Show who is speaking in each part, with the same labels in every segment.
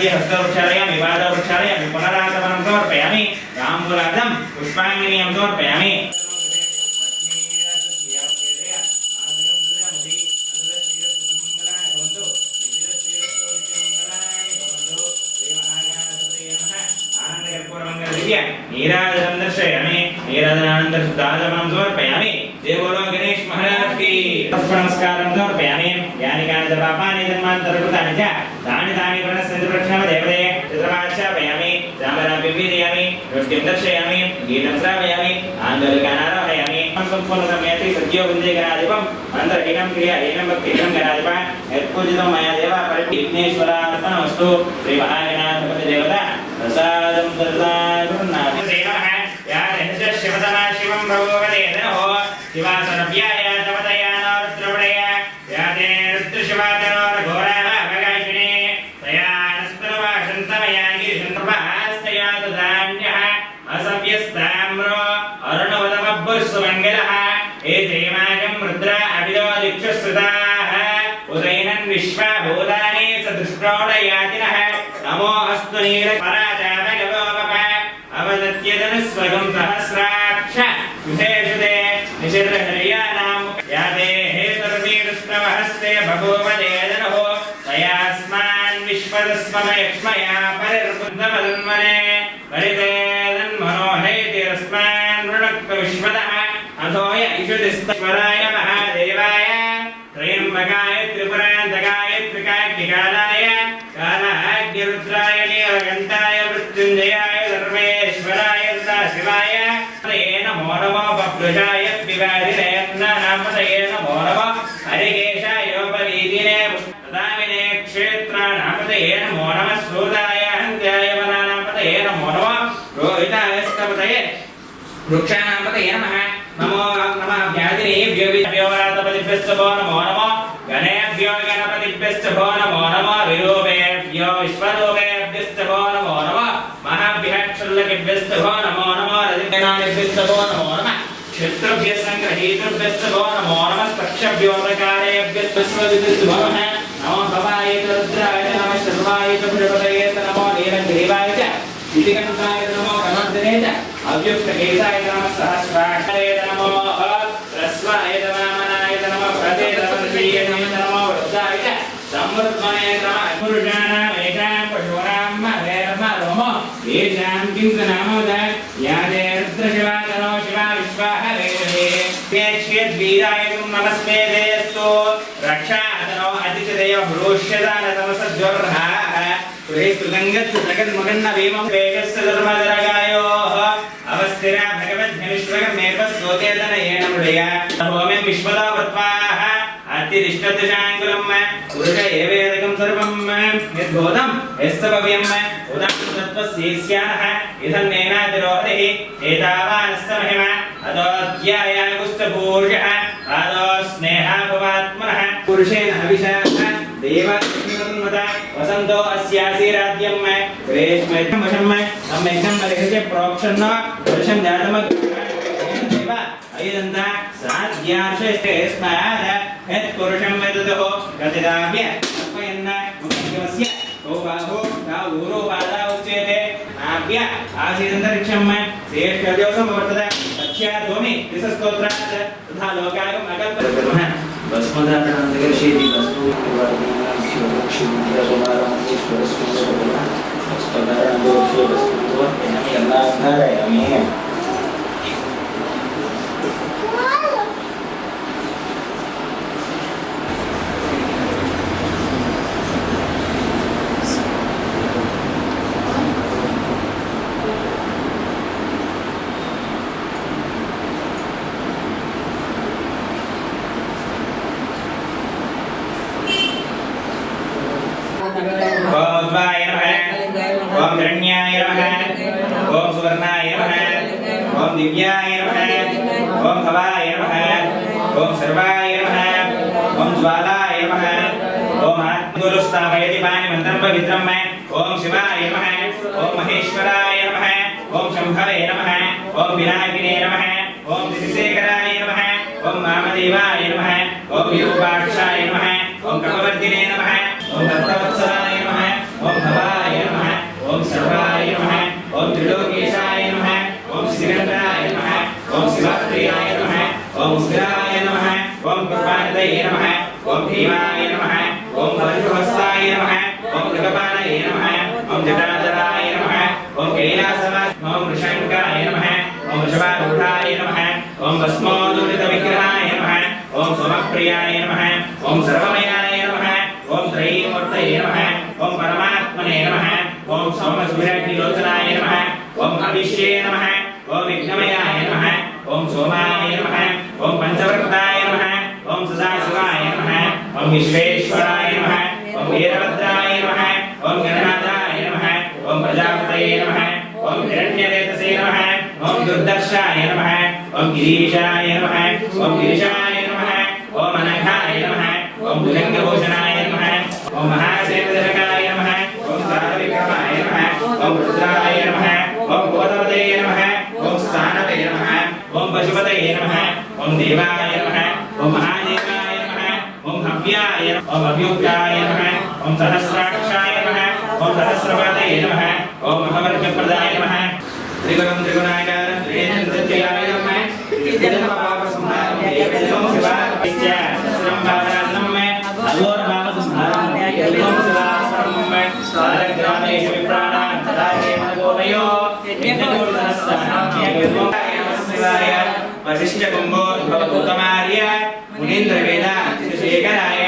Speaker 1: मध्ये हस्तवृक्षालयामि पादवृक्षालयामि पुनरागमनं समर्पयामि ताम्बूलार्थं पुष्पाञ्जलिं समर्पयामि नीराजनं दर्शयामि नीराजनानंतर दाजमनं समर्पयामि जय बोलो गणेश महाराज की नमस्कारं समर्पयामि यानि कानि च पापानि जन्मान्तरकृतानि च तानि तानि प्रणश्यन्ति देवते चित्रमाच्छापयामि रामराज्यं वीरयामि नृत्यं दर्शयामि गीतं श्रावयामि आन्दोलिकान् आरोहयामि सम्पूर्णसमयति सद्यो वन्दे मन्त्रहीनं क्रियाहीनं भक्तिहीनं गणाधिपः यत्पूजितं मया देव परिविघ्नेश्वरार्पणमस्तु श्रीमहागणाधिपति देवता प्रसादं ददातु देवः या शिवतमा शिवं भगवदेतनो शिवासनव्याय तवदया रुद्रवडय या ते रुद्रशिवातनो घोराः भगायिने तया नस्परवासन्तमया गिरिशन्तपास्तया ददान्यः असव्यस्ताम्रो अरुणवदमब्बुर्सुमङ्गलः एतेमागं रुद्रा अभिलो दिक्षुश्रुताः उदयनन् विश्वभूतानि सदृष्टोडयातिनः नमो अस्तु नीलपराजामगवोपप अवदत्यदनुस्वगं सहस्राक्ष सुधे निषिद्धहर्याणां याते हेतुर्वीरुष्णवहस्ते बभूवदेदनः तयास्मान् विश्वदस्मयक्ष्मया परिर्बुद्धमदन्मने परितेदन्मनोहैतिरस्मान् वृणक्त विश्वदः अथोय इषुदिस्तश्वराय महादेवाय त्र्यम्बकाय त्रिपुरान्तकाय त्रिकाग्निकालाय कालाग्निरुद्राय नीलकण्ठाय मृत्युञ्जयाय सर्वेश्वराय सदाशिवाय नमो नमः बभ्रुषाय विवादिने नामतये नमो नमः हरिकेशायोपवीदिने तदामिने क्षेत्राणामतये नमो नमः सूदाय हन्त्याय वनानामतये नमो नमः रोहिताय स्तपतये वृक्षाणामतये नमः नमो नमः व्याधिनेभ्यो व्योरातपतिभ्यश्च भो नमो नमः गणेभ्यो गणपतिभ्यश्च भो नमो नमः विरूपेभ्यो विश्वरूपेभ्यश्च भो नमो नमः महाभ्यः क्षुल्लकेभ्यश्च भो नमो नमः रजगणानेभ्यश्च भो नमो नमः क्षत्रुभ्यः सङ्ग्रहीतृभ्यश्च भो नमो नमः पक्षभ्योपकारेभ्यश्च विश्वविदश्च भो नमः नमो भवाय रुद्राय नमः शर्वाय बृहदये नमो नीलग्रीवाय च इतिकण्ठाय नमो गणार्दने च अव्युक्तकेशाय नमः सहस्राक्षाय नमो ह्रस्वाय वामनाय नमः प्रदेशवर्षीय नमो वृद्धाय च समृद्धमने नमः पुरुषाणां एकां पशूनां नमो येषां किंसनामोद यादे रुद्रशिवातनो शिवा विश्वाहरेणे पेक्ष्यद्वीराय नमस्ते देस्तु रक्षातनो अतिशदेव भ्रूष्यदान तमसज्वर्हाः सुरेस्तुगङ्गत् जगन्मगन्न भीमं वेगस्य धर्मदरगायोः अवस्थिरा भगवद्घनिष्ठमेकस्तोतेतनयेन मृडया होमें विश्वदा वत्वाः अतिरिष्टदशाङ्कुलं पुरुष एवेदकं सर्वं यद्भूतं यस्तभव्यं उदं तत्त्वस्येस्यानः इदन्नेनातिरोहतिः एतावानस्तमहिम अदोऽध्यायागुष्टपूर्षः आदो स्नेहाभवात्मनः पुरुषेण हविषः देवात्मन्मत वसन्तो अस्यासीराद्यं ग्रेष्मैतं वशं सम्यक्तं मलिहृत्य प्रोक्षन्न वर्षं जातमग् ऐदन्त साध्यार्षस्ते स्मयाद यत्पुरुषं वदतु कथिताभ्य तर्पयन्न मुख्यमस्य को बाहो का ऊरो पादा उच्यते आभ्य आसीदन्तरिक्षं श्रेष्ठदिवसं वर्तते तस्याध्वमि दिशस्तोत्रात् तथा लोकायं अकल्पतमः भस्मदानन्दगर्षेति वस्तु ओम हिरण्याय नमः ओम सुवर्णाय नमः ओम दिव्याय नमः ओम भवाय नमः ओम सर्वाय नमः ओम ज्वालाय नमः ओम आत्मगुरुस्थापयति पाणिमन्त्रं पवित्रं ओम शिवाय नमः ओम महेश्वराय नमः ओम शंभवे नमः ओम विनायकिने नमः ओम दिशेखराय नमः ओम वामदेवाय नमः ओम विरूपाक्षाय नमः ओम कपवर्धिने नमः ओम भक्तवत्सलाय नमः ओम भवाय भीमाय नमः ओम हरिहस्ताय नमः ओम मृगपालाय नमः ओम जटाधराय नमः ओम कैलासवास ओम ऋषंकाय नमः ओम वृषभारूढाय नमः ओम भस्मोदूरितविग्रहाय नमः ओम सोमप्रियाय नमः ओम सर्वमयाय नमः ओम त्रयीमूर्तये नमः ओम परमात्मने नमः ओम सोमसुराग्निलोचनाय नमः ओम अभिष्ये नमः ओम विघ्नमयाय नमः ओम सोमाय नमः ओम पंचवक्ताय नमः ओम सदाशिवाय नमः ओम विश्वेश्वराय नमः ओम वीरभद्राय नमः ओम गणनाथाय नमः ओम प्रजापतये नमः ओम हिरण्यरेतसे नमः ओम दुर्दर्शाय नमः ओम गिरीशाय नमः ओम गिरिशाय नमः ओम अनघाय नमः ओम भुजंगभूषणाय नमः ओम महासेनजनकाय नमः ओम कालविक्रमाय नमः ओम रुद्राय नमः ओम गोतपतये नमः ओम स्थानवे नमः ओम पशुपतये नमः ओम देवाय नमः ओम महादेवाय नमः ओम हव्याय ओम अभ्युक्ताय नमः ओम सहस्राक्षाय नमः ओम सहस्रपादये नमः ओम महावर्गप्रदाय नमः त्रिगुणं त्रिगुणाकारं त्रिनेत्रत्याय नमः त्रिजन्मपापसंहारं देवं शिवाय सहस्रं अघोरपापसंहारं देवं शिवाय सालग्रामेषु विप्राणां तदाहे मनगोमयो यज्ञकोटिसहस्राय वसिष्ठकुम्भोद्भवभूतमार्य मुनीन्द्रवेदान्तशेखराय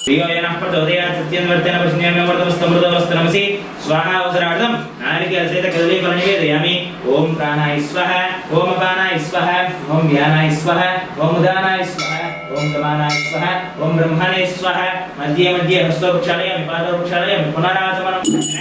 Speaker 1: प्रियोयनः प्रचोदयात् सत्यन्वर्तेन पश्यन्यमृतमस्तमृतमस्तनमसि स्वाहा अवसरार्थं नारिकेलसहितकदलीफलं निवेदयामि ॐ प्राणाय स्वाहा ॐ अपानाय स्वाहा ॐ व्यानाय स्वाहा ॐ उदानाय स्वाहा ॐ समानाय स्वाहा ॐ ब्रह्मणे स्वाहा मध्ये मध्ये हस्तवृक्षालयामि पादवृक्षालयामि पुनराचमनं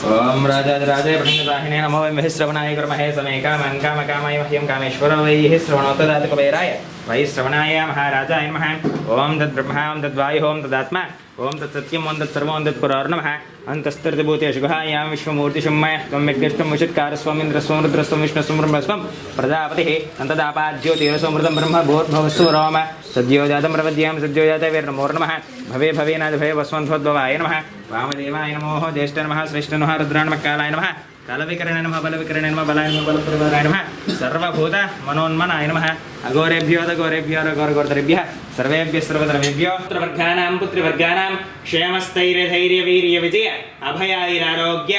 Speaker 1: ओम राजाधिराजाय प्रसन्नदाहिने नमो वै श्रवणाय कुर्महे समे कामं कामकामाय मह्यं कामेश्वरो वै श्रवणो तदाति कुबेराय वै श्रवणाय महाराजाय नमः ओम तद्ब्रह्मा ओम तद्वायुः ओम तदात्मा ओम तत्सत्यम् ओम तत्सर्वम् ओम तत्पुरार्नमः अन्तस्तर्तिभूतेषु गुहायां विश्वमूर्तिशुम्मय त्वं यज्ञष्टं मुषत्कारस्वमिन्द्रस्वं रुद्रस्वं विष्णुस्वं ब्रह्मस्वं प्रजापतिः अन्तदापाद्योतिरसोमृतं ब्रह्म भूर्भुवस्सु रोम सद्यो जातं प्रपद्यां सद्यो जातवेर्नमो नमः भवे भवेनाथ भवे वस्वन्ध्वद्भवाय नमः वामदेवाय नमो ज्येष्ठ नमः श्रेष्ठ नमः रुद्राणमः कालाय नमः कालविकरणे नमः बलविकरणे नमः बलाय नमः बलप्रदाय नमः सर्वभूत मनोन्मनाय नमः अघोरेभ्यो अघोरेभ्यो अघोरगोर्धरेभ्यः सर्वेभ्यः सर्वधर्मेभ्यो पुत्रवर्गानां पुत्रिवर्गानां क्षेमस्थैर्यधैर्यवीर्यविजय अभयाैरारोग्य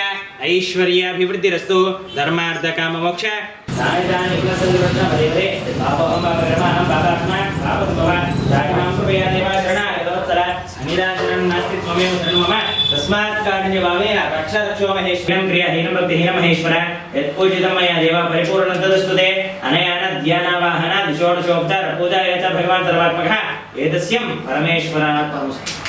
Speaker 1: ऐश्वर्याभिवृद्धिरस्तु धर्मार्थकाममोक्ष सायदानि विघ्नसन्निवर्तनपदे पापहं पापकर्माणं पापात्मा पापसम्भवा राघवां कृपया देवा शरणाय तवत्सला अनिराजनं नास्ति त्वमेव शरणं मम तस्मात् कारुण्यभावेन रक्ष रक्षो महेश्वरं क्रियाहीनं भक्तिहीनं महेश्वर यत्पूजितं मया देव परिपूर्णं तदस्तु ते अनया ध्यानावाहना षोडशोपचार पूजाय च भगवान् सर्वात्मकः एतस्यं परमेश्वरार्पणमस्तु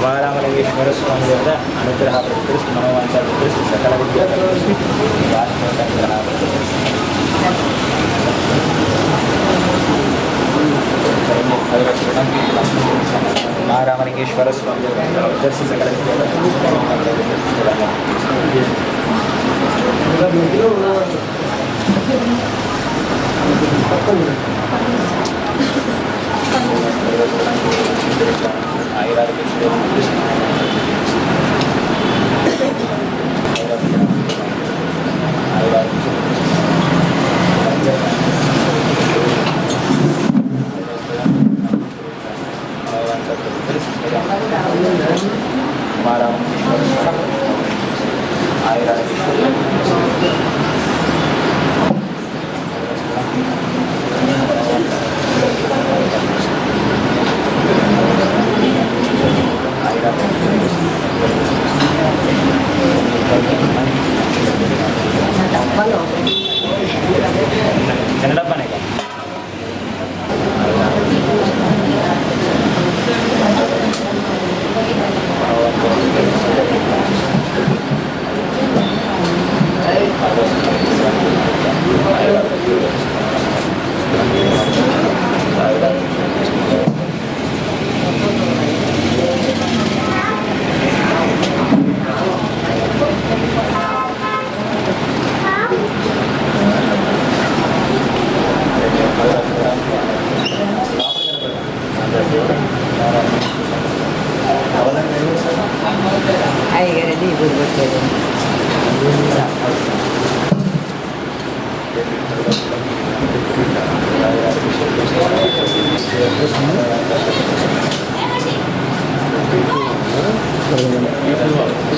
Speaker 1: वारामलिंगेश्वर स्वामी अनुग्रह प्रकृष्ट मनोवांचा प्रकृष्ट सकल विद्या वारामलिंगेश्वर स्वामी सकल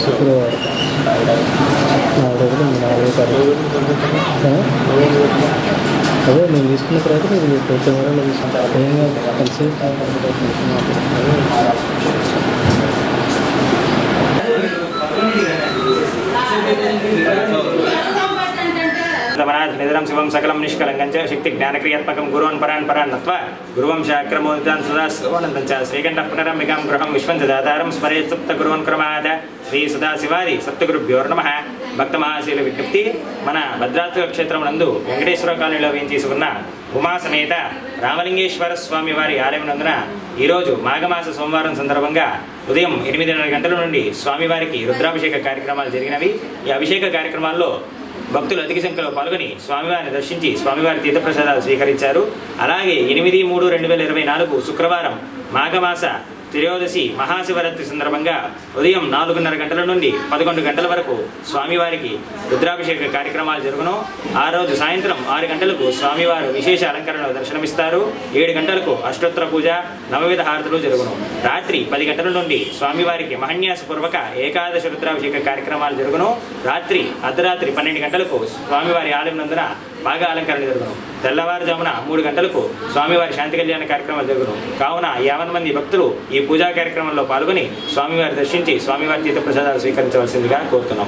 Speaker 2: శుక్రవారం 4 అదే నేను తీసుకున్న తర్వాత మీరు కొంచెం వరకు తీసుకుంటాను కలిసి
Speaker 1: నిధనం శివం సకలం నిష్కలంగం చ శక్తి జ్ఞానక్రియాత్మకం గురువన్ పరాన్ పరాన్ నత్వ గురువంశాక్రమోదితాన్ సదా శివానందం చ శ్రీకంఠ పునరమికాం గృహం విశ్వం దాతారం స్మరేత్ సప్త గురువన్ క్రమాద శ్రీ సదాశివాది సప్తగురుభ్యో నమః. భక్త మహాశీల విజ్ఞప్తి. మన భద్రాద్రి క్షేత్రం నందు వెంకటేశ్వర కాలనీలో వేయించేసుకున్న ఉమాసమేత రామలింగేశ్వర స్వామి వారి ఆలయం నందున ఈరోజు మాఘమాస సోమవారం సందర్భంగా ఉదయం 8:30 గంటల నుండి స్వామివారికి రుద్రాభిషేక కార్యక్రమాలు జరిగినవి. ఈ అభిషేక కార్యక్రమాల్లో భక్తులు అధిక సంఖ్యలో పాల్గొని స్వామివారిని దర్శించి స్వామివారి తీర్థప్రసాదాలు స్వీకరించారు. అలాగే 8/3/2024 శుక్రవారం మాఘమాస త్రయోదశి మహాశివరాత్రి సందర్భంగా ఉదయం 4:30 గంటల నుండి 11 గంటల వరకు స్వామివారికి రుద్రాభిషేక కార్యక్రమాలు జరుగును. ఆ రోజు సాయంత్రం 6 గంటలకు స్వామివారు విశేష అలంకరణలో దర్శనమిస్తారు. 7 గంటలకు అష్టోత్తర పూజ, నవవిధ హారతులు జరుగును. రాత్రి 10 గంటల నుండి స్వామివారికి మహన్యాసపూర్వక ఏకాదశ రుద్రాభిషేక కార్యక్రమాలు జరుగును. రాత్రి అర్ధరాత్రి 12 గంటలకు స్వామివారి ఆలయం నందున బాగా అలంకరణ జరుగును. తెల్లవారుజామున 3 గంటలకు స్వామివారి శాంతి కళ్యాణ కార్యక్రమాలు జరుగును. కావున 50 మంది భక్తులు ఈ పూజా కార్యక్రమంలో పాల్గొని స్వామివారి దర్శించి స్వామివారి తీర్థ ప్రసాదాలు స్వీకరించవలసిందిగా కోరుతున్నాం.